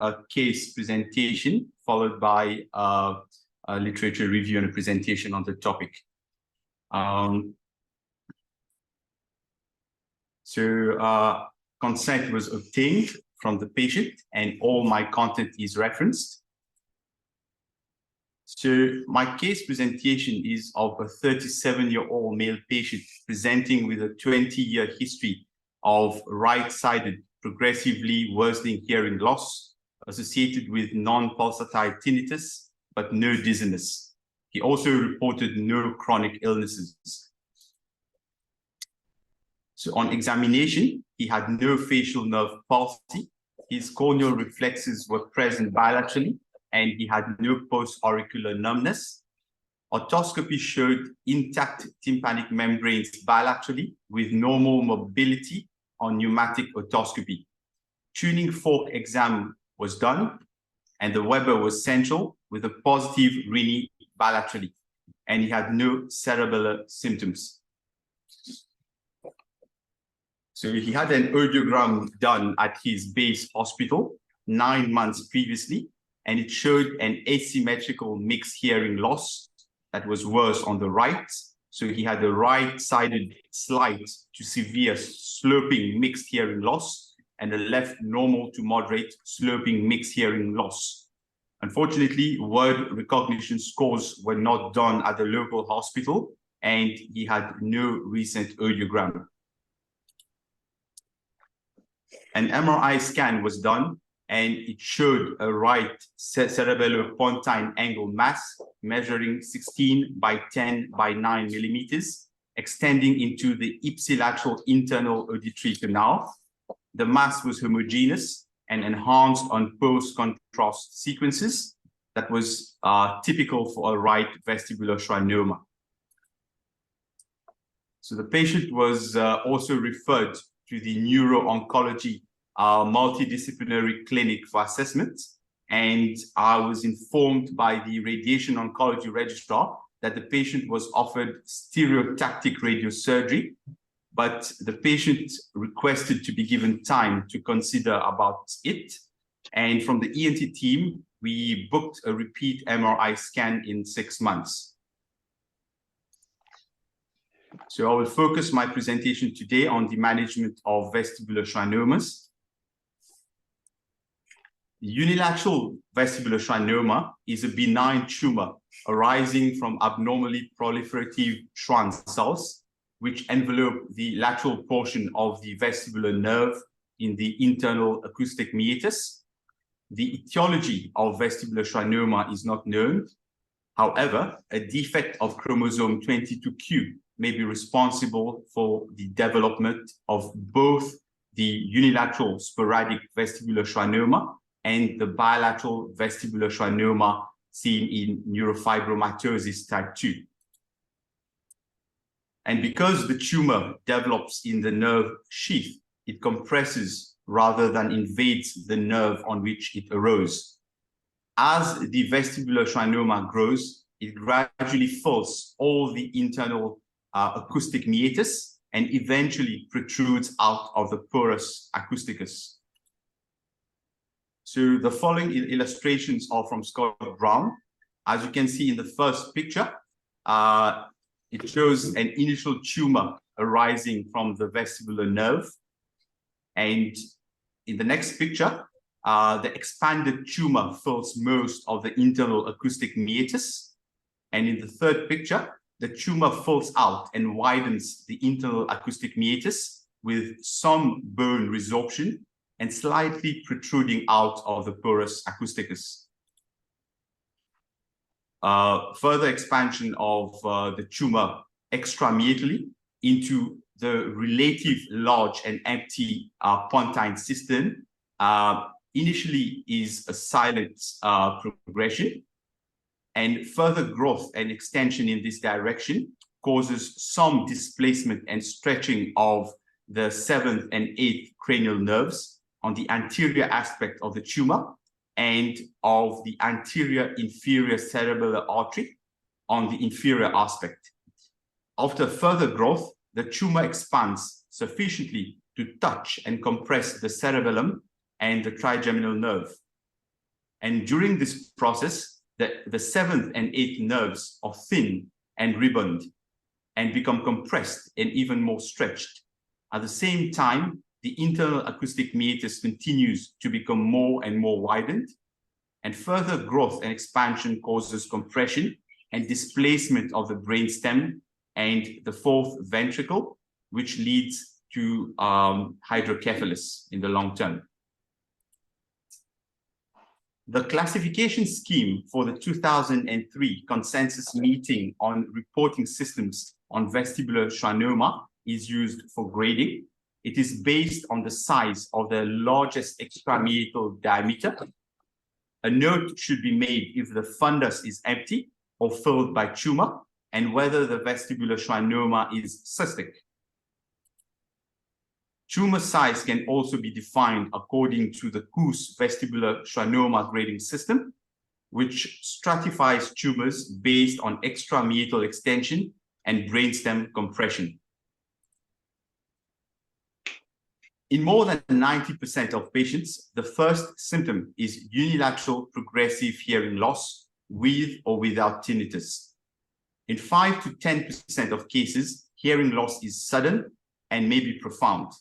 a case presentation followed by a literature review and a presentation on the topic. Consent was obtained from the patient and all my content is referenced. So my case presentation is of a 37-year-old male patient presenting with a 20-year history of right-sided progressively worsening hearing loss associated with non-pulsatile tinnitus, but no dizziness. He also reported no chronic illnesses. So on examination, he had no facial nerve palsy. His corneal reflexes were present bilaterally, and he had no post-auricular numbness. Otoscopy showed intact tympanic membranes bilaterally with normal mobility on pneumatic otoscopy. Tuning fork exam was done, and the Weber was central with a positive Rini bilaterally, and he had no cerebellar symptoms. So he had an audiogram done at his base hospital 9 months previously, and it showed an asymmetrical mixed hearing loss that was worse on the right. So he had a right-sided slight to severe sloping mixed hearing loss and a left normal to moderate sloping mixed hearing loss. Unfortunately, word recognition scores were not done at the local hospital, and he had no recent audiogram. An MRI scan was done, and it showed a right cerebellopontine angle mass measuring 16 by 10 by 9 millimeters, extending into the ipsilateral internal auditory canal. The mass was homogeneous and enhanced on post-contrast sequences that was typical for a right vestibular schwannoma. So the patient was also referred to the neuro-oncology multidisciplinary clinic for assessment, and I was informed by the radiation oncology registrar that the patient was offered stereotactic radiosurgery, but the patient requested to be given time to consider about it. And from the ENT team, we booked a repeat MRI scan in 6 months. So I will focus my presentation today on the management of vestibular schwannomas. Unilateral vestibular schwannoma is a benign tumor arising from abnormally proliferative Schwann cells, which envelope the lateral portion of the vestibular nerve in the internal acoustic meatus. The etiology of vestibular schwannoma is not known. However, a defect of chromosome 22q may be responsible for the development of both the unilateral sporadic vestibular schwannoma and the bilateral vestibular schwannoma seen in neurofibromatosis type 2. And because the tumor develops in the nerve sheath, it compresses rather than invades the nerve on which it arose. As the vestibular schwannoma grows, it gradually fills all the internal acoustic meatus and eventually protrudes out of the porus acousticus. So the following illustrations are from Scott Brown. As you can see in the first picture, it shows an initial tumor arising from the vestibular nerve. And in the next picture, the expanded tumor fills most of the internal acoustic meatus. And in the third picture, the tumor fills out and widens the internal acoustic meatus with some bone resorption and slightly protruding out of the porus acousticus. Further expansion of the tumor extrameatally into the relative large and empty pontine cistern initially is a silent progression, and further growth and extension in this direction causes some displacement and stretching of the 7th and 8th cranial nerves on the anterior aspect of the tumor and of the anterior inferior cerebellar artery on the inferior aspect. After further growth, the tumor expands sufficiently to touch and compress the cerebellum and the trigeminal nerve. And during this process, the seventh and eighth nerves are thin and ribboned and become compressed and even more stretched. At the same time, the internal acoustic meatus continues to become more and more widened, and further growth and expansion causes compression and displacement of the brainstem and the fourth ventricle, which leads to hydrocephalus in the long term. The classification scheme for the 2003 consensus meeting on reporting systems on vestibular schwannoma is used for grading. It is based on the size of the largest extrameatal diameter. A note should be made if the fundus is empty or filled by tumor, and whether the vestibular schwannoma is cystic. Tumor size can also be defined according to the Coos vestibular schwannoma grading system, which stratifies tumors based on extrameatal extension and brainstem compression. In more than 90% of patients, the first symptom is unilateral progressive hearing loss with or without tinnitus. In 5 to 10% of cases, hearing loss is sudden and may be profound.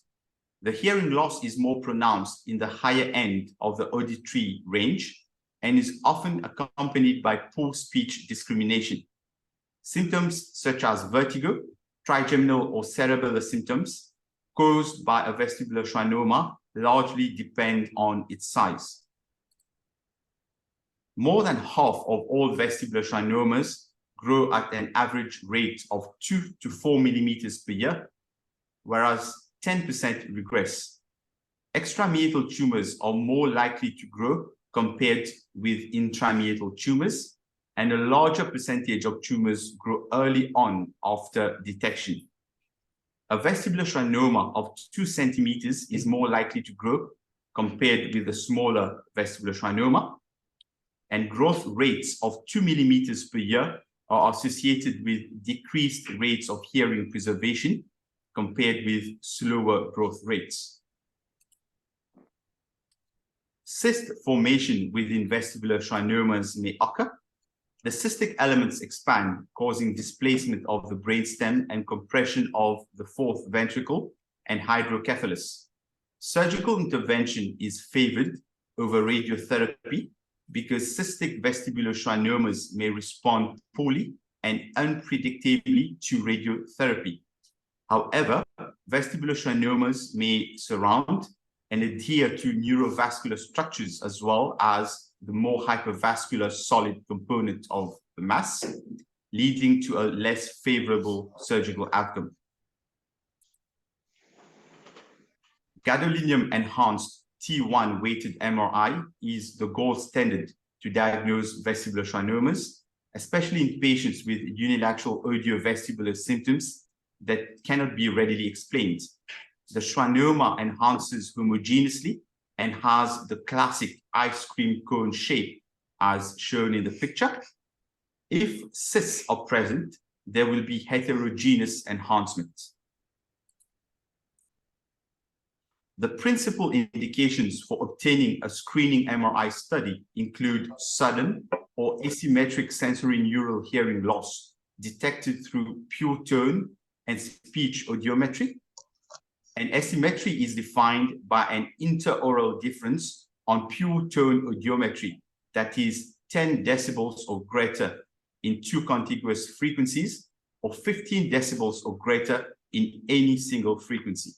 The hearing loss is more pronounced in the higher end of the auditory range and is often accompanied by poor speech discrimination. Symptoms such as vertigo, trigeminal or cerebellar symptoms caused by a vestibular schwannoma largely depend on its size. More than half of all vestibular schwannomas grow at an average rate of 2 to 4 millimeters per year, whereas 10% regress. Extrameatal tumors are more likely to grow compared with intrameatal tumors, and a larger percentage of tumors grow early on after detection. A vestibular schwannoma of 2 centimeters is more likely to grow compared with a smaller vestibular schwannoma, and growth rates of 2 millimeters per year are associated with decreased rates of hearing preservation compared with slower growth rates. Cyst formation within vestibular schwannomas may occur. The cystic elements expand, causing displacement of the brainstem and compression of the fourth ventricle and hydrocephalus. Surgical intervention is favored over radiotherapy because cystic vestibular schwannomas may respond poorly and unpredictably to radiotherapy. However, vestibular schwannomas may surround and adhere to neurovascular structures as well as the more hypervascular solid component of the mass, leading to a less favorable surgical outcome. Gadolinium-enhanced T1 weighted MRI is the gold standard to diagnose vestibular schwannomas, especially in patients with unilateral audiovestibular symptoms that cannot be readily explained. The schwannoma enhances homogeneously and has the classic ice cream cone shape as shown in the picture. If cysts are present, there will be heterogeneous enhancement. The principal indications for obtaining a screening MRI study include sudden or asymmetric sensorineural hearing loss detected through pure tone and speech audiometry. And asymmetry is defined by an interoral difference on pure tone audiometry, that is 10 decibels or greater in 2 contiguous frequencies, or 15 decibels or greater in any single frequency.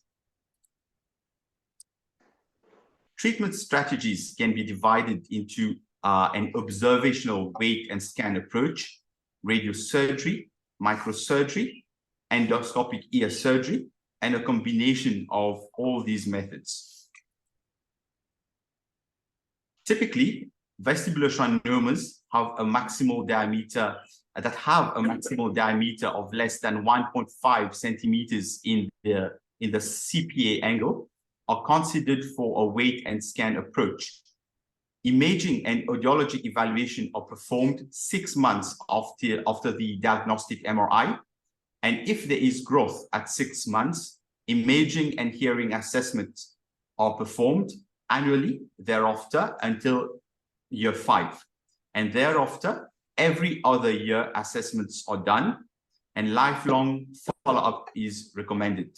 Treatment strategies can be divided into an observational wait and scan approach, radiosurgery, microsurgery, endoscopic ear surgery, and a combination of all these methods. Typically, vestibular schwannomas have a maximal diameter of less than 1.5 centimeters in the CPA angle are considered for a wait and scan approach. Imaging and audiologic evaluation are performed 6 months after the diagnostic MRI. And if there is growth at 6 months, imaging and hearing assessments are performed annually thereafter until year 5. And thereafter, every other year assessments are done and lifelong follow-up is recommended.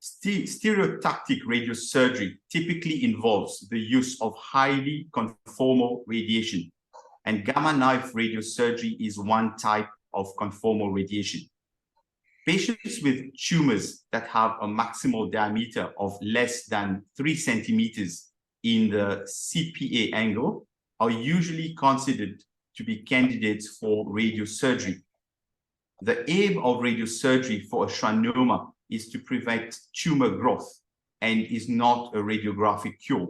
Stereotactic radiosurgery typically involves the use of highly conformal radiation, and gamma knife radiosurgery is one type of conformal radiation. Patients with tumors that have a maximal diameter of less than 3 centimeters in the CPA angle are usually considered to be candidates for radiosurgery. The aim of radiosurgery for a schwannoma is to prevent tumor growth and is not a radiographic cure.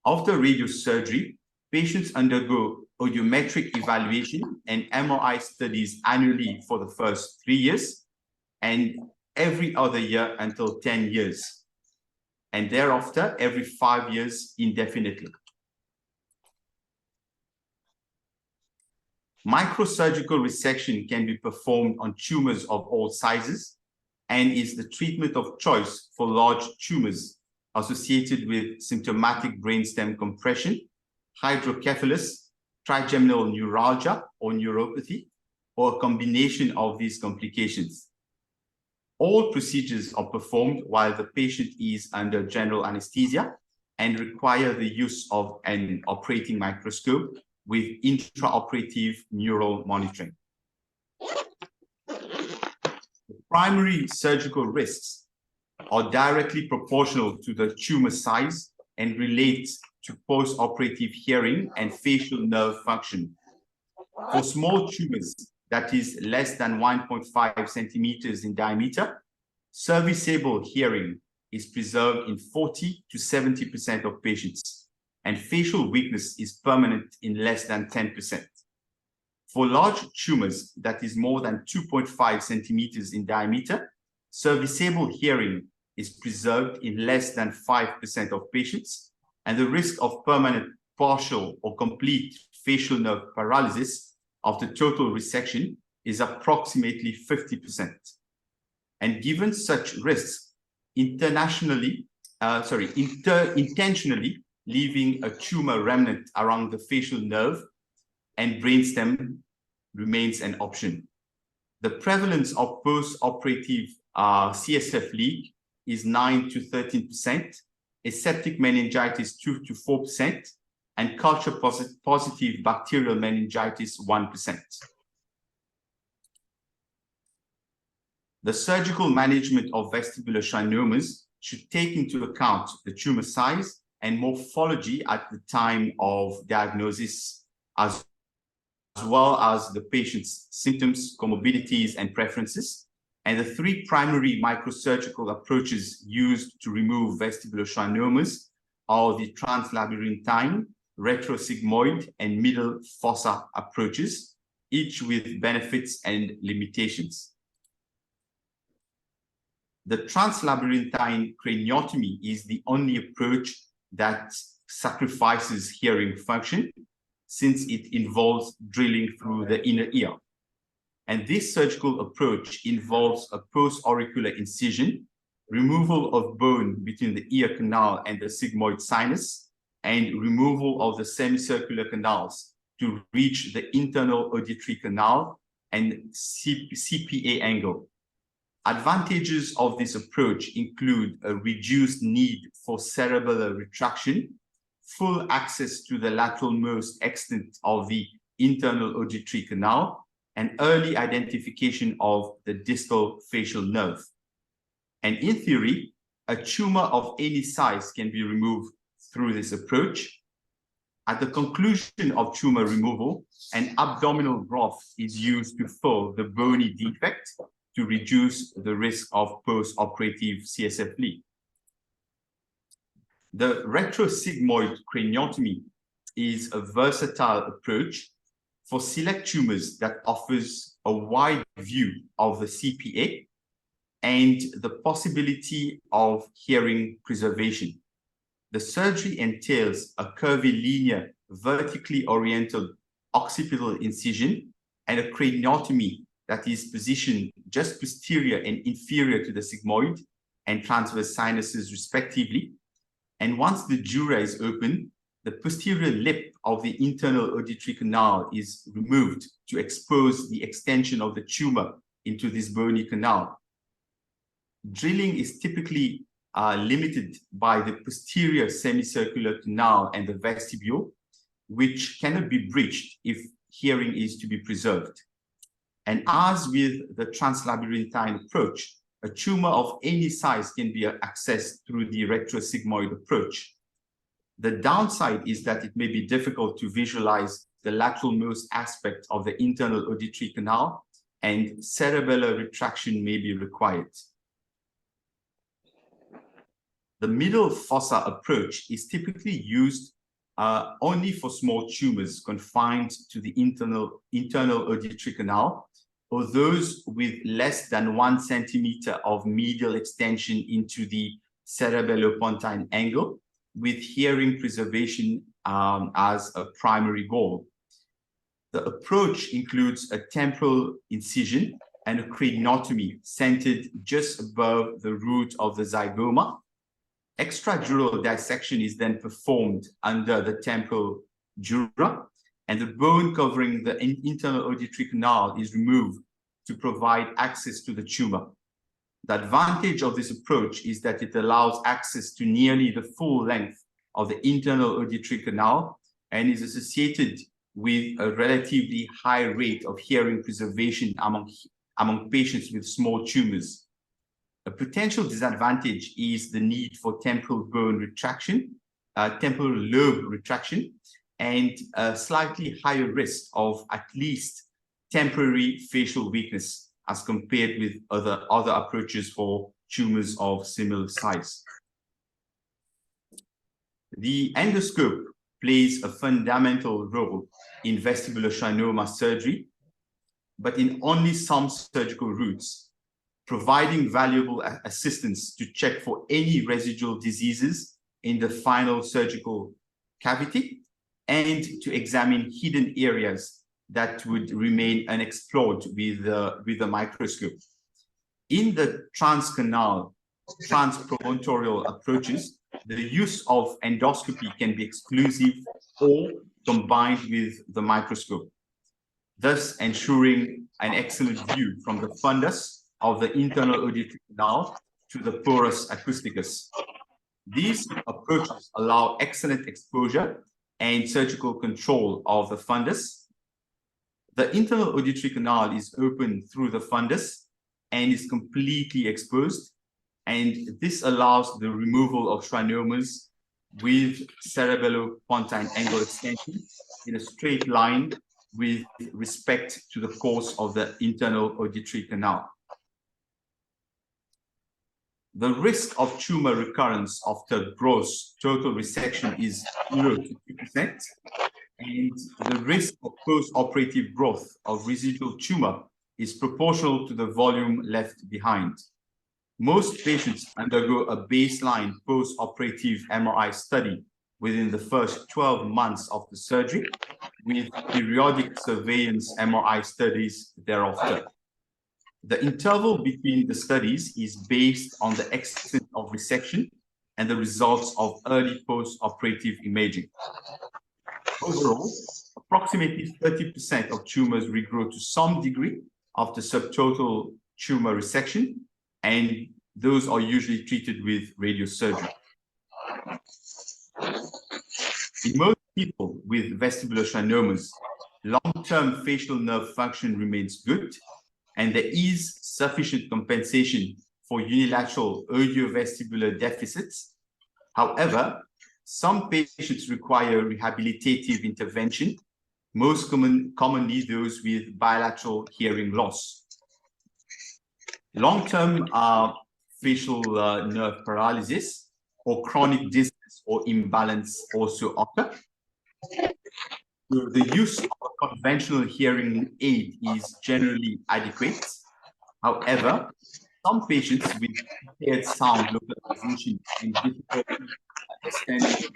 After radiosurgery, patients undergo audiometric evaluation and MRI studies annually for the first 3 years and every other year until 10 years, and thereafter every 5 years indefinitely. Microsurgical resection can be performed on tumors of all sizes and is the treatment of choice for large tumors associated with symptomatic brainstem compression, hydrocephalus, trigeminal neuralgia or neuropathy, or a combination of these complications. All procedures are performed while the patient is under general anesthesia and require the use of an operating microscope with intraoperative neural monitoring. The primary surgical risks are directly proportional to the tumor size and relate to post-operative hearing and facial nerve function. For small tumors, that is less than 1.5 centimeters in diameter, serviceable hearing is preserved in 40 to 70% of patients, and facial weakness is permanent in less than 10%. For large tumors, that is more than 2.5 centimeters in diameter, serviceable hearing is preserved in less than 5% of patients, and the risk of permanent, partial, or complete facial nerve paralysis after total resection is approximately 50%. And given such risks, intentionally leaving a tumor remnant around the facial nerve and brainstem remains an option. The prevalence of post-operative CSF leak is 9 to 13%, aseptic meningitis 2 to 4%, and culture-positive bacterial meningitis 1%. The surgical management of vestibular schwannomas should take into account the tumor size and morphology at the time of diagnosis, as well as the patient's symptoms, comorbidities, and preferences. And the 3 primary microsurgical approaches used to remove vestibular schwannomas are the translabyrinthine, retrosigmoid, and middle fossa approaches, each with benefits and limitations. The translabyrinthine craniotomy is the only approach that sacrifices hearing function, since it involves drilling through the inner ear. And this surgical approach involves a post-auricular incision, removal of bone between the ear canal and the sigmoid sinus, and removal of the semicircular canals to reach the internal auditory canal and CPA angle. Advantages of this approach include a reduced need for cerebellar retraction, full access to the lateralmost extent of the internal auditory canal, and early identification of the distal facial nerve. And in theory, a tumor of any size can be removed through this approach. At the conclusion of tumor removal, an abdominal graft is used to fill the bony defect to reduce the risk of post-operative CSF leak. The retrosigmoid craniotomy is a versatile approach for select tumors that offers a wide view of the CPA and the possibility of hearing preservation. The surgery entails a curvilinear, vertically oriented occipital incision and a craniotomy that is positioned just posterior and inferior to the sigmoid and transverse sinuses respectively, And once the dura is open, the posterior lip of the internal auditory canal is removed to expose the extension of the tumor into this bony canal. Drilling is typically limited by the posterior semicircular canal and the vestibule, which cannot be breached if hearing is to be preserved. And as with the translabyrinthine approach, a tumor of any size can be accessed through the retrosigmoid approach. The downside is that it may be difficult to visualize the lateralmost aspect of the internal auditory canal, and cerebellar retraction may be required. The middle fossa approach is typically used only for small tumors confined to the internal auditory canal, or those with less than 1 centimeter of medial extension into the cerebellopontine angle, with hearing preservation as a primary goal. The approach includes a temporal incision and a craniotomy centered just above the root of the zygoma. Extradural dissection is then performed under the temporal dura, and the bone covering the internal auditory canal is removed to provide access to the tumor. The advantage of this approach is that it allows access to nearly the full length of the internal auditory canal and is associated with a relatively high rate of hearing preservation among patients with small tumors. A potential disadvantage is the need for temporal bone retraction, temporal lobe retraction, and a slightly higher risk of at least temporary facial weakness as compared with other approaches for tumors of similar size. The endoscope plays a fundamental role in vestibular schwannoma surgery, but in only some surgical routes, providing valuable assistance to check for any residual diseases in the final surgical cavity and to examine hidden areas that would remain unexplored with the microscope. In the transcanal, transpromontorial approaches, the use of endoscopy can be exclusive or combined with the microscope, thus ensuring an excellent view from the fundus of the internal auditory canal to the porus acousticus. These approaches allow excellent exposure and surgical control of the fundus. The internal auditory canal is open through the fundus and is completely exposed, and this allows the removal of schwannomas with cerebellopontine angle extension in a straight line with respect to the course of the internal auditory canal. The risk of tumor recurrence after gross total resection is 0 to 2%, and the risk of post-operative growth of residual tumor is proportional to the volume left behind. Most patients undergo a baseline post-operative MRI study within the first 12 months of the surgery, with periodic surveillance MRI studies thereafter. The interval between the studies is based on the extent of resection and the results of early post-operative imaging. Overall, approximately 30% of tumors regrow to some degree after subtotal tumor resection, and those are usually treated with radiosurgery. In most people with vestibular schwannomas, long-term facial nerve function remains good, and there is sufficient compensation for unilateral audiovestibular deficits. However, some patients require rehabilitative intervention, most commonly those with bilateral hearing loss. Long-term facial nerve paralysis or chronic dizziness or imbalance also occur. So the use of a conventional hearing aid is generally adequate. However, some patients with impaired sound localization and difficulty understanding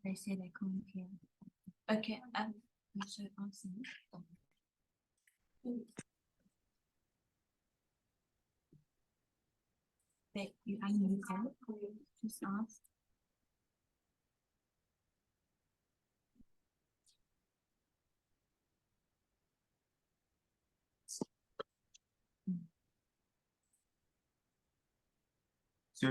They say they can't hear. Okay, so answer. You unmute them. Just ask. So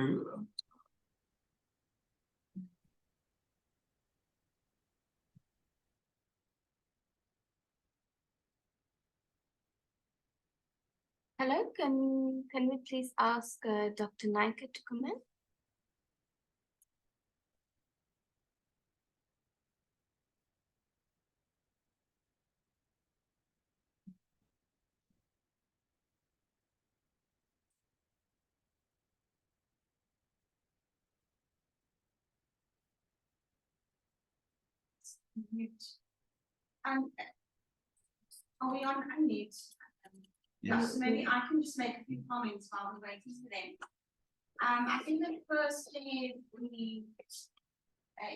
Hello, can we please ask Dr. Naika to come in? Are we on unmute? yes. So maybe I can just make a few comments while we're waiting for them. I think the first thing is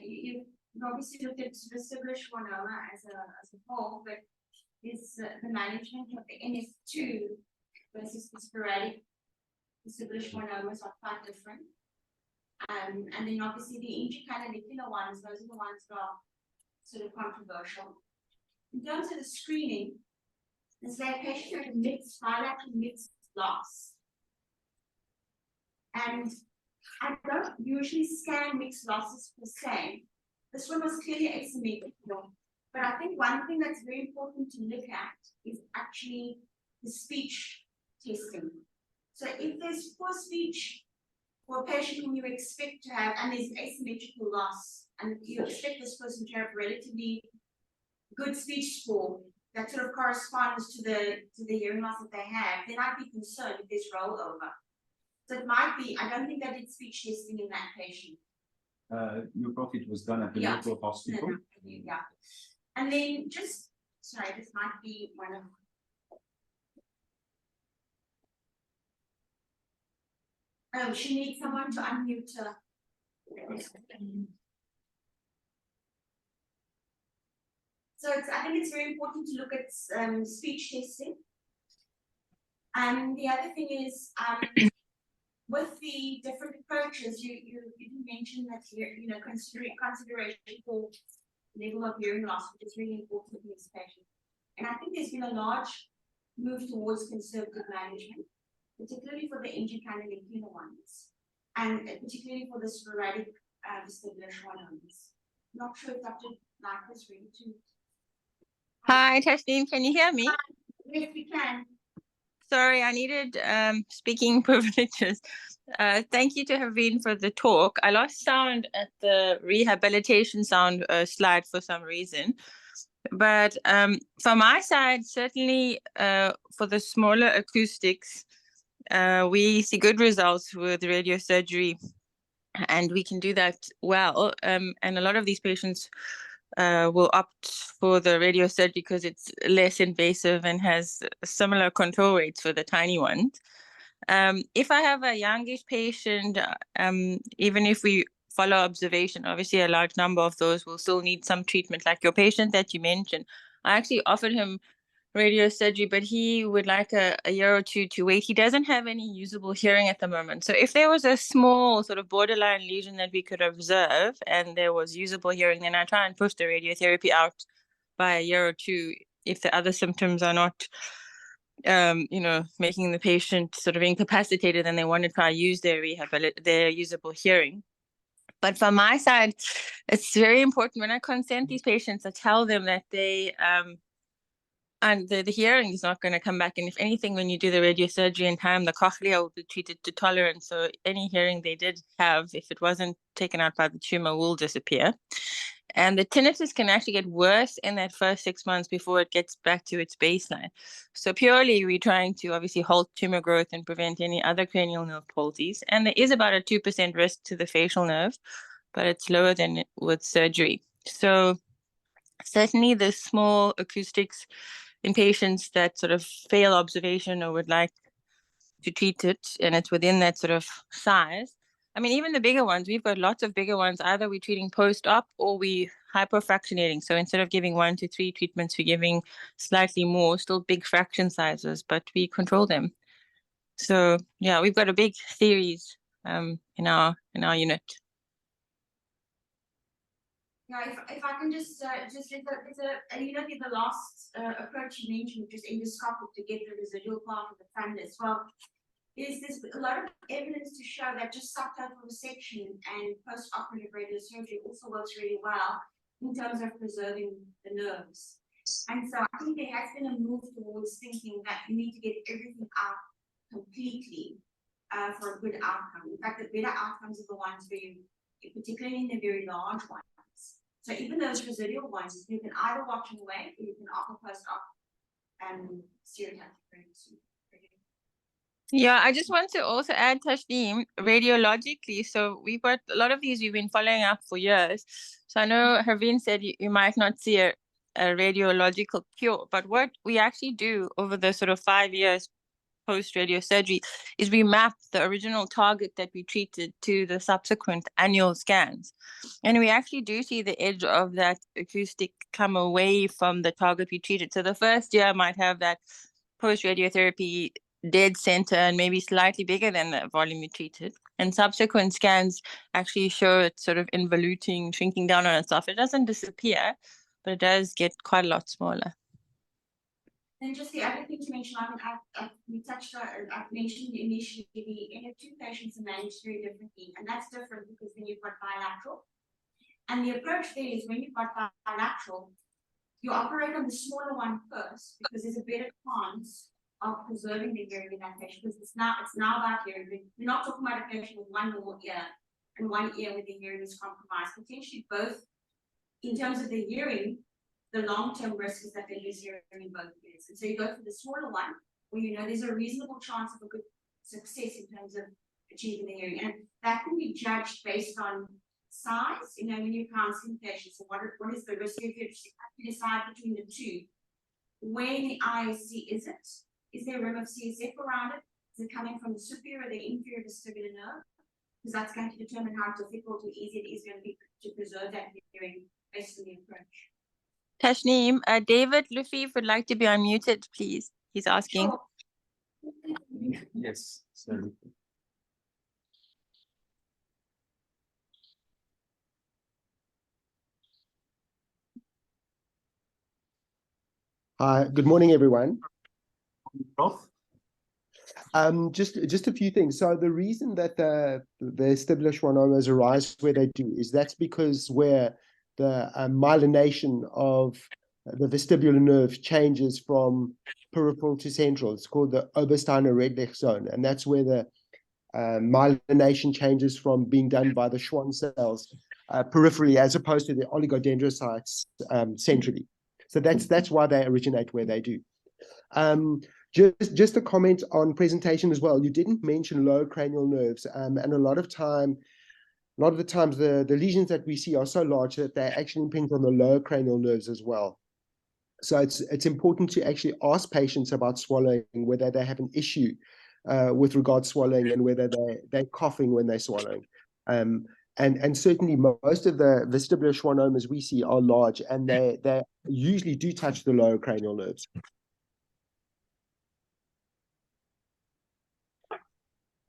you obviously looked at vestibular schwannoma as a whole, but is the management of the NF2 versus the sporadic vestibular schwannomas are quite different. And then obviously the intracanalicular ones, those are the ones that are sort of controversial. In terms of the screening, is that a patient with mixed bilateral mixed loss. And I don't usually scan mixed losses per se. This one was clearly asymmetrical. But I think one thing that's very important to look at is actually the speech testing. So if there's poor speech for a patient whom you expect to have, and there's asymmetrical loss, and you expect this person to have relatively good speech score that sort of corresponds to the hearing loss that they have, then I'd be concerned if there's rollover. So it might be, I don't think I did speech testing in that patient. Your profit was done at the local hospital. Yeah. And then just, sorry, this might be one of. Oh, she needs someone to unmute her. So I think it's very important to look at speech testing. And the other thing is, with the different approaches, you mentioned that consideration for level of hearing loss, which is really important in this patient. And I think there's been a large move towards conservative management, particularly for the intracanalicular ones, and particularly for the sporadic vestibular schwannomas. Not sure if Dr. Naika is ready to. Hi, Tasneem, can you hear me? Yes, we can. Sorry, I needed speaking privileges. Thank you to Hervin for the talk. I lost sound at the rehabilitation sound slide for some reason. But from my side, certainly for the smaller acoustics, we see good results with radiosurgery, and we can do that well. And a lot of these patients will opt for the radiosurgery because it's less invasive and has similar control rates for the tiny ones. If I have a youngish patient, even if we follow observation, obviously a large number of those will still need some treatment. Like your patient that you mentioned, I actually offered him radiosurgery, but he would like a year or two to wait. He doesn't have any usable hearing at the moment. So if there was a small sort of borderline lesion that we could observe and there was usable hearing, then I try and push the radiotherapy out by a year or two if the other symptoms are not making the patient sort of incapacitated and they want to try use their usable hearing. But from my side, it's very important when I consent these patients, I tell them that they and the hearing is not going to come back. And if anything, when you do the radiosurgery in time, the cochlea will be treated to tolerance. So any hearing they did have, if it wasn't taken out by the tumor, will disappear. And the tinnitus can actually get worse in that first 6 months before it gets back to its baseline. So purely, we're trying to obviously halt tumor growth and prevent any other cranial nerve palsies. And there is about a 2% risk to the facial nerve, but it's lower than with surgery. So certainly the small acoustics in patients that sort of fail observation or would like to treat it, and it's within that sort of size, I mean, even the bigger ones, we've got lots of bigger ones. Either we're treating post-op or we hyperfractionating. So instead of giving 1 to 3 treatments, we're giving slightly more, still big fraction sizes, but we control them. So yeah, we've got a big series in our unit. Now, if I can just the last approach you mentioned, which is endoscopic to get the residual part of the fund as well. There's a lot of evidence to show that just subtotal resection and post-operative radiosurgery also works really well in terms of preserving the nerves. And so I think there has been a move towards thinking that you need to get everything out completely for a good outcome. In fact, the better outcomes are the ones where you, particularly in the very large ones. So even those residual ones, you can either watch and wait, or you can offer post-op and stereotactic radiosurgery. Yeah, I just want to also add, Tashneem, radiologically. So we've got a lot of these we've been following up for years. So I know Hervin said you might not see a radiological cure, but what we actually do over the sort of 5 years post-radiosurgery is we map the original target that we treated to the subsequent annual scans. And we actually do see the edge of that acoustic come away from the target we treated. So the first year might have that post-radiotherapy dead center and maybe slightly bigger than the volume we treated. And subsequent scans actually show it sort of involuting, shrinking down on itself. It doesn't disappear, but it does get quite a lot smaller. And just the other thing to mention, we touched on, I've mentioned initially, the NF2 patients are managed very differently, and that's different because then you've got bilateral. And the approach there is when you've got bilateral, you operate on the smaller one first because there's a better chance of preserving the hearing in that patient, because it's now about hearing. We're not talking about a patient with one normal ear and one ear where the hearing is compromised. Potentially both, in terms of the hearing, the long-term risk is that they lose hearing in both ears. And so you go for the smaller one, where you know there's a reasonable chance of a good success in terms of achieving the hearing. And that can be judged based on size. You know, when you're counseling patients, so what is the risk if you decide between the two? Where in the ISC is it? Is there a rim of CSF around it? Is it coming from the superior or the inferior vestibular nerve? Because that's going to determine how difficult or easy it is going to be to preserve that hearing based on the approach. Tashneem, David Lufif would like to be unmuted, please. He's asking. Sure. Yes, sorry. Hi, good morning, everyone. Prof? Just a few things. So the reason that the vestibular schwannomas arise where they do is that's because where the myelination of the vestibular nerve changes from peripheral to central. It's called the Obersteiner-Redlich zone, and that's where the myelination changes from being done by the Schwann cells peripherally as opposed to the oligodendrocytes centrally. So that's why they originate where they do. Just a comment on presentation as well. You didn't mention lower cranial nerves, and a lot of the times the lesions that we see are so large that they actually impinge on the lower cranial nerves as well. So it's important to actually ask patients about swallowing, whether they have an issue with regard to swallowing and whether they're coughing when they're swallowing. And certainly most of the vestibular schwannomas we see are large, and they usually do touch the lower cranial nerves.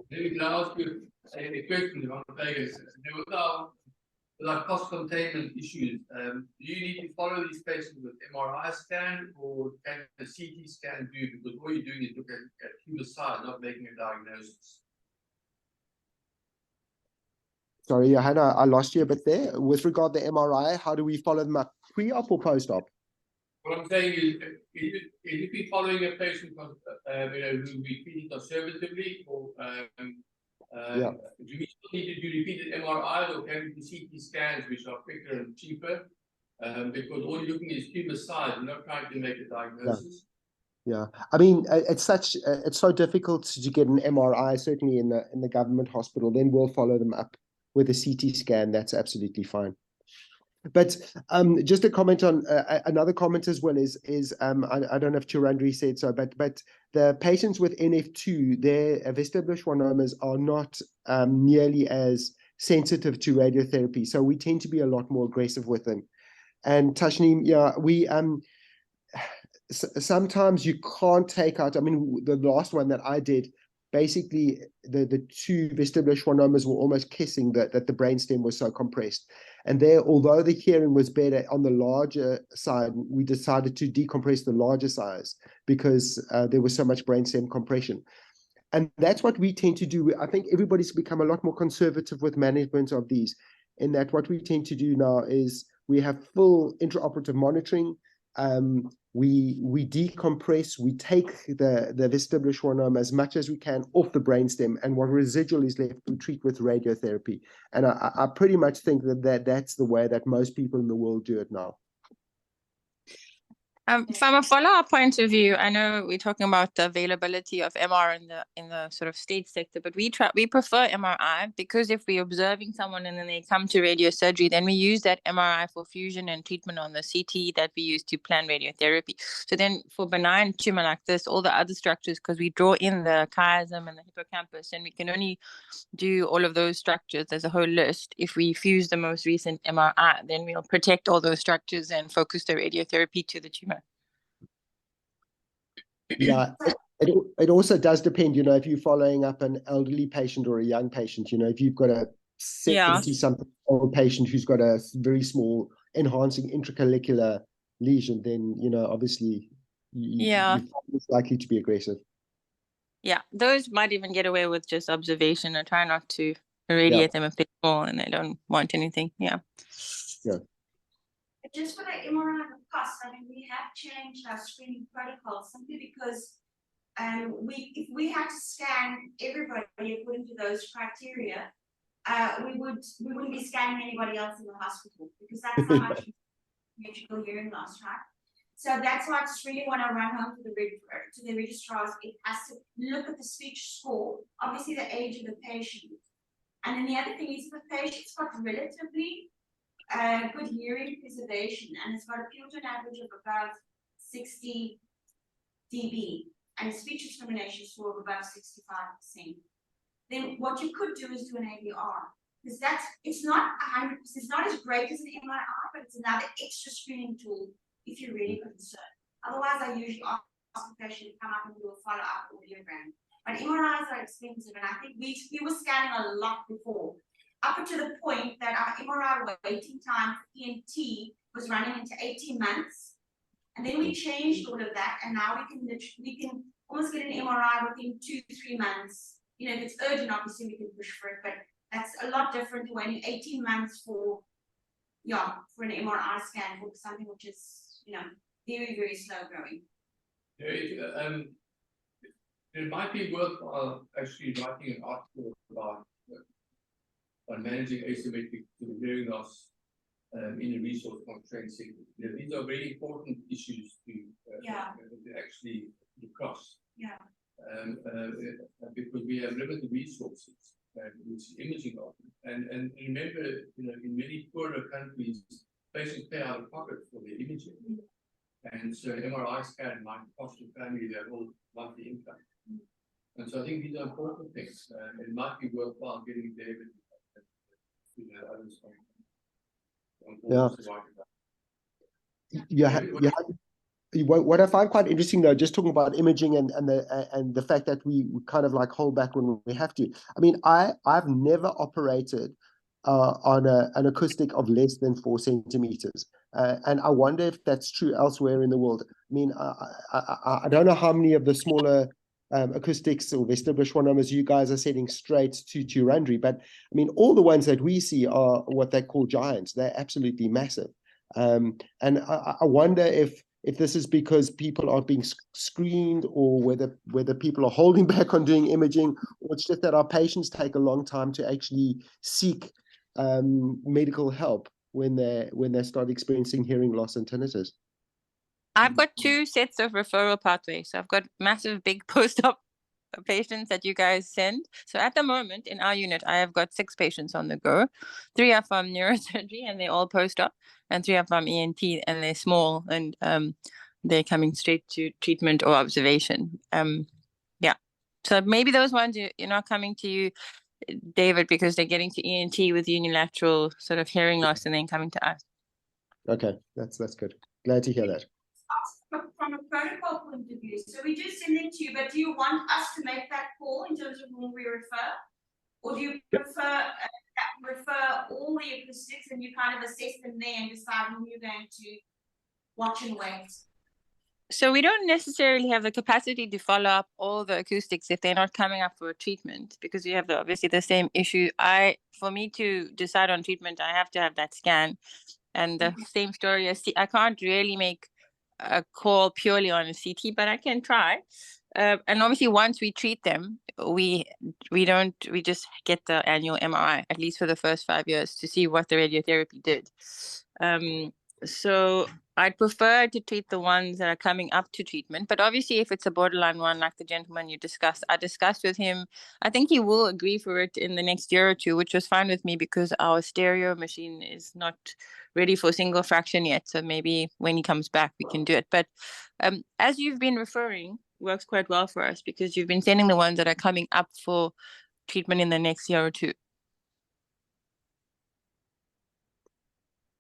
Maybe can I ask you a question on Vegas? There were like cost containment issues. Do you need to follow these patients with MRI scan, or can the CT scan do? Because all you're doing is look at tumor side, not making a diagnosis. Sorry, Johanna, I lost you a bit there. With regard to MRI, how do we follow them up, pre-op or post-op? What I'm saying is if you're following a patient, who we treated conservatively, or do we still need to do repeated MRI, or can we do CT scans, which are quicker and cheaper? Because all you're looking is tumor size, you're not trying to make a diagnosis. Yeah, I mean, it's so difficult to get an MRI, certainly in the government hospital. Then we'll follow them up with a CT scan. That's absolutely fine. But just a comment on another comment as well is I don't know if Chirandri said so, but the patients with NF2, their vestibular schwannomas are not nearly as sensitive to radiotherapy, so we tend to be a lot more aggressive with them. And Tashneem, yeah, we sometimes you can't take out. I mean, the last one that I did, basically the two vestibular schwannomas were almost kissing that the brainstem was so compressed. And there, although the hearing was better on the larger side, we decided to decompress the larger size because there was so much brainstem compression. And that's what we tend to do. I think everybody's become a lot more conservative with management of these, in that what we tend to do now is we have full intraoperative monitoring. We decompress, we take the vestibular schwannoma as much as we can off the brainstem, and what residual is left we treat with radiotherapy. And I pretty much think that's the way that most people in the world do it now. From a follow-up point of view, I know we're talking about the availability of MR in the sort of state sector, but we prefer MRI because if we're observing someone and then they come to radiosurgery, then we use that MRI for fusion and treatment on the CT that we use to plan radiotherapy. So then for benign tumor like this, all the other structures, because we draw in the chiasm and the hippocampus, and we can only do all of those structures as a whole list. If we fuse the most recent MRI, then we'll protect all those structures and focus the radiotherapy to the tumor. Yeah, it also does depend, you know, if you're following up an elderly patient or a young patient, you know, if you've got a 70-something old patient who's got a very small enhancing intracollicular lesion, then, you know, obviously you're likely to be aggressive. Yeah, those might even get away with just observation and try not to irradiate them if they fall and they don't want anything. Yeah. Just for the MRI cost, I mean, we have changed our screening protocol simply because if we had to scan everybody according to those criteria, we wouldn't be scanning anybody else in the hospital because that's how much metrical hearing loss, right? So that's why I just really want to run home to the registrars. It has to look at the speech score, obviously the age of the patient, and then the other thing is the patient's got relatively good hearing preservation, and it's got a filtered average of about 60 dB and a speech discrimination score of about 65%. Then what you could do is do an ABR, because it's not 100%, it's not as great as an MRI, but it's another extra screening tool if you're really concerned. Otherwise, I usually ask the patient to come up and do a follow-up audiogram. But MRIs are expensive, and I think we were scanning a lot before, up to the point that our MRI waiting time for ENT was running into 18 months. And then we changed all of that, and now we can almost get an MRI within 2-3 months. You know, if it's urgent, obviously we can push for it, but that's a lot different to waiting 18 months for an MRI scan for something which is, you know, very, very slow growing. It might be worthwhile actually writing an article about on managing asymmetric hearing loss in a resource-constrained setting. You know, these are very important issues to actually cross. Yeah. Because we have limited resources, which is imaging of them. And remember, you know, in many poorer countries, patients pay out of pocket for their imaging. And so an MRI scan might cost the family their whole monthly income. And so I think these are important things. It might be worthwhile getting David what I find quite interesting, though, just talking about imaging and the fact that we kind of like hold back when we have to. I mean, I've never operated on an acoustic of less than 4 centimeters, and I wonder if that's true elsewhere in the world. I mean, I don't know how many of the smaller acoustics or vestibular schwannomas you guys are setting straight to Randri, but I mean, all the ones that we see are what they call giants. They're absolutely massive, and I wonder if this is because people aren't being screened, or whether people are holding back on doing imaging, or it's just that our patients take a long time to actually seek medical help when they start experiencing hearing loss and tinnitus. I've got 2 sets of referral pathways. So I've got massive big post-op patients that you guys send. So at the moment in our unit, I have got 6 patients on the go. 3 are from neurosurgery and they're all post-op, and 3 are from ENT and they're small and they're coming straight to treatment or observation. Yeah. So maybe those ones you're not coming to you, David, because they're getting to ENT with unilateral sort of hearing loss and then coming to us. Okay, that's good. Glad to hear that. From a protocol point of view, so we do send them to you, but do you want us to make that call in terms of whom we refer? Or do you prefer refer all the acoustics and you kind of assess them there and decide whom you're going to watch and wait? So we don't necessarily have the capacity to follow up all the acoustics if they're not coming up for a treatment, because we have obviously the same issue. For me to decide on treatment, I have to have that scan, and the same story as I can't really make a call purely on a CT, but I can try. And obviously, once we treat them, we just get the annual MRI, at least for the first 5 years, to see what the radiotherapy did. So I'd prefer to treat the ones that are coming up to treatment. But obviously, if it's a borderline one, like the gentleman you discussed, I discussed with him. I think he will agree for it in the next year or two, which was fine with me because our stereo machine is not ready for single fraction yet. So maybe when he comes back, we can do it. But as you've been referring, works quite well for us because you've been sending the ones that are coming up for treatment in the next year or two.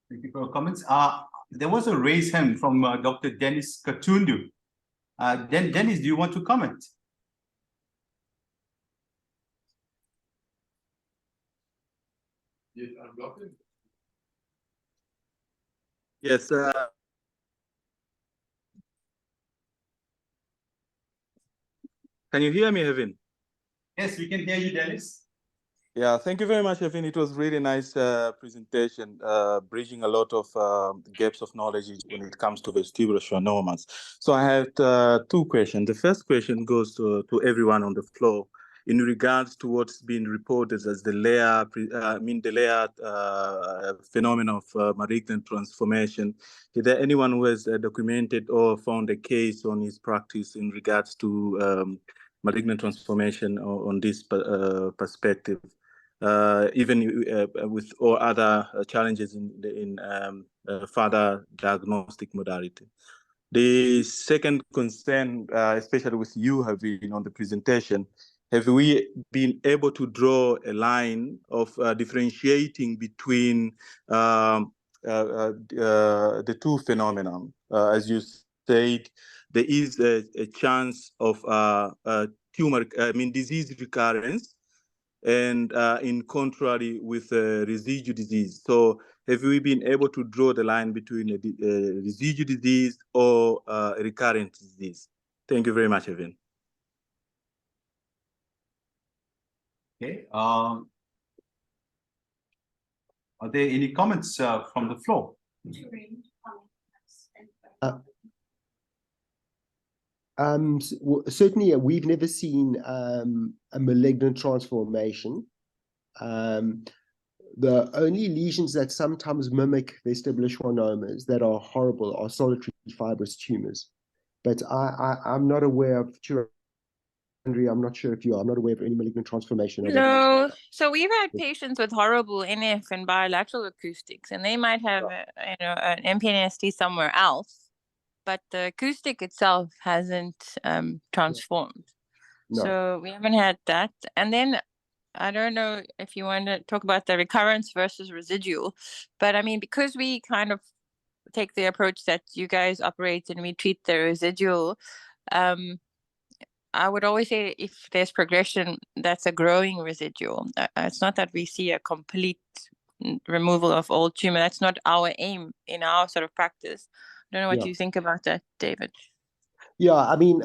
Thank you for your comments. There was a raised hand from Dr. Dennis Katundu. Dennis, do you want to comment? Yes, I'm blocking. Yes. Can you hear me, Hervin? Yes, we can hear you, Dennis. Yeah, thank you very much, Hervin. It was really nice presentation, bridging a lot of gaps of knowledge when it comes to vestibular schwannomas. So I have 2 questions. The first question goes to everyone on the floor in regards to what's been reported as the layer, phenomenon of malignant transformation. Is there anyone who has documented or found a case on his practice in regards to malignant transformation on this perspective? Even with all other challenges in further diagnostic modality. The second concern, especially with you, Hervin, on the presentation, have we been able to draw a line of differentiating between the 2 phenomena? As you said, there is a chance of disease recurrence, and in contrary with residual disease. So have we been able to draw the line between a residual disease or recurrent disease? Thank you very much, Hervin. Okay. Are there any comments from the floor? Certainly, we've never seen a malignant transformation. The only lesions that sometimes mimic vestibular schwannomas that are horrible are solitary fibrous tumors. But I'm not aware of, I'm not sure if you are, I'm not aware of any malignant transformation. No, so we've had patients with horrible NF and bilateral acoustics, and they might have an MPNST somewhere else, but the acoustic itself hasn't transformed. No. So we haven't had that. And then I don't know if you want to talk about the recurrence versus residual, but I mean, because we kind of take the approach that you guys operate and we treat the residual, I would always say if there's progression, that's a growing residual. It's not that we see a complete removal of all tumor. That's not our aim in our sort of practice. I don't know what you think about that, David. Yeah, I mean,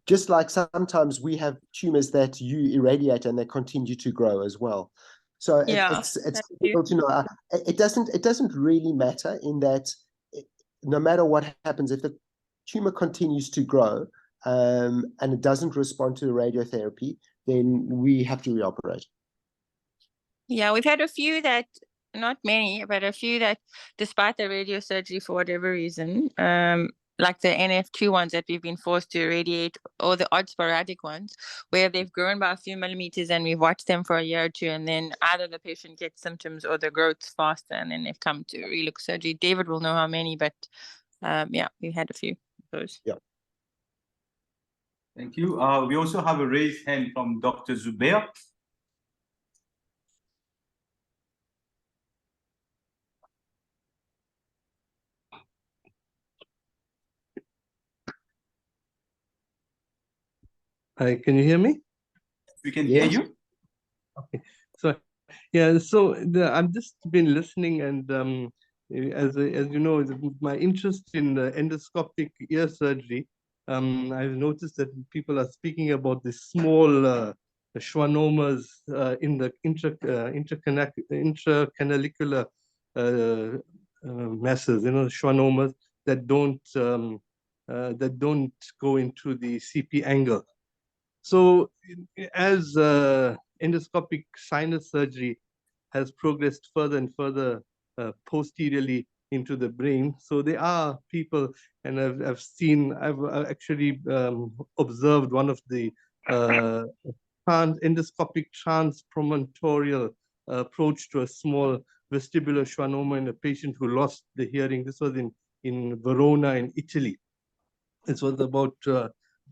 just like sometimes we have tumors that you irradiate and they continue to grow as well. So it's difficult to know. It doesn't really matter in that no matter what happens, if the tumor continues to grow and it doesn't respond to the radiotherapy, then we have to reoperate. Yeah, we've had a few that, not many, but a few that despite the radiosurgery for whatever reason, like the NF2 ones that we've been forced to irradiate, or the odd sporadic ones, where they've grown by a few millimeters and we've watched them for a year or two, and then either the patient gets symptoms or the growth's faster, and then they've come to relook surgery. David will know how many, but yeah, we had a few of those. Yeah. Thank you. We also have a raised hand from Dr. Zubair. Hi, can you hear me? We can hear you. Okay. So yeah, so I've just been listening, and as you know, my interest in endoscopic ear surgery, I've noticed that people are speaking about the small schwannomas in the intracanalicular masses, schwannomas that don't go into the CP angle. So as endoscopic sinus surgery has progressed further and further posteriorly into the brain, so there are people, and I've actually observed one of the endoscopic transpromontorial approach to a small vestibular schwannoma in a patient who lost the hearing. This was in Verona in Italy. This was about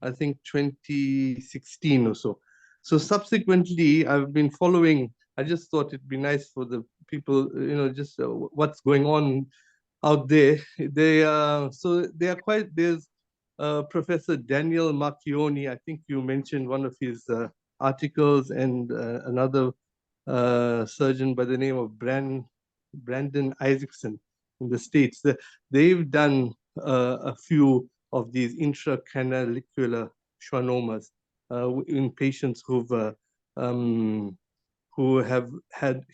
I think 2016 or so. So subsequently, I've been following. I just thought it'd be nice for the people, just what's going on out there. So they are quite. There's Professor Daniel Marchioni. I think you mentioned one of his articles, and another surgeon by the name of Brandon Isaacson in the States. They've done a few of these intracanalicular schwannomas in patients who have had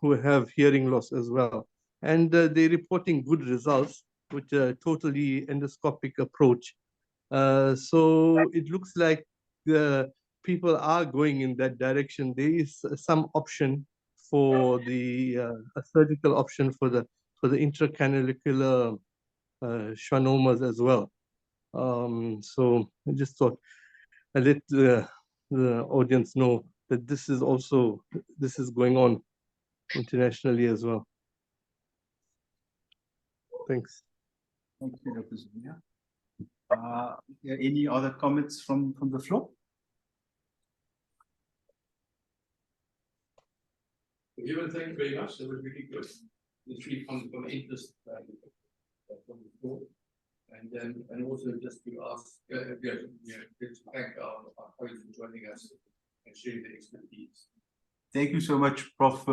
who have hearing loss as well, and they're reporting good results with a totally endoscopic approach. So it looks like the people are going in that direction. There is some option for the a surgical option for the intracanalicular schwannomas as well. So I just thought I'd let the audience know that this is going on internationally as well. Thanks. Thank you, Dr. Zubair. Any other comments from the floor? Thank you very much. That was really good. It's really from interest from the floor. And also just to ask, to thank our colleagues for joining us and sharing their expertise. Thank you so much, Prof.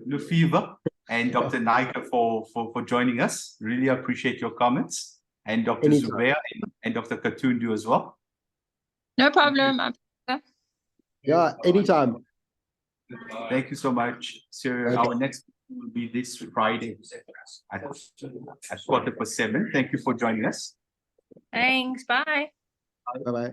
Lefevre and Dr. Naika for joining us. Really appreciate your comments. And Dr. Zubair and Dr. Katundu as well. No problem. Yeah, anytime. Thank you so much. So our next will be this Friday at 7:15. Thank you for joining us. Thanks. Bye. Bye-bye.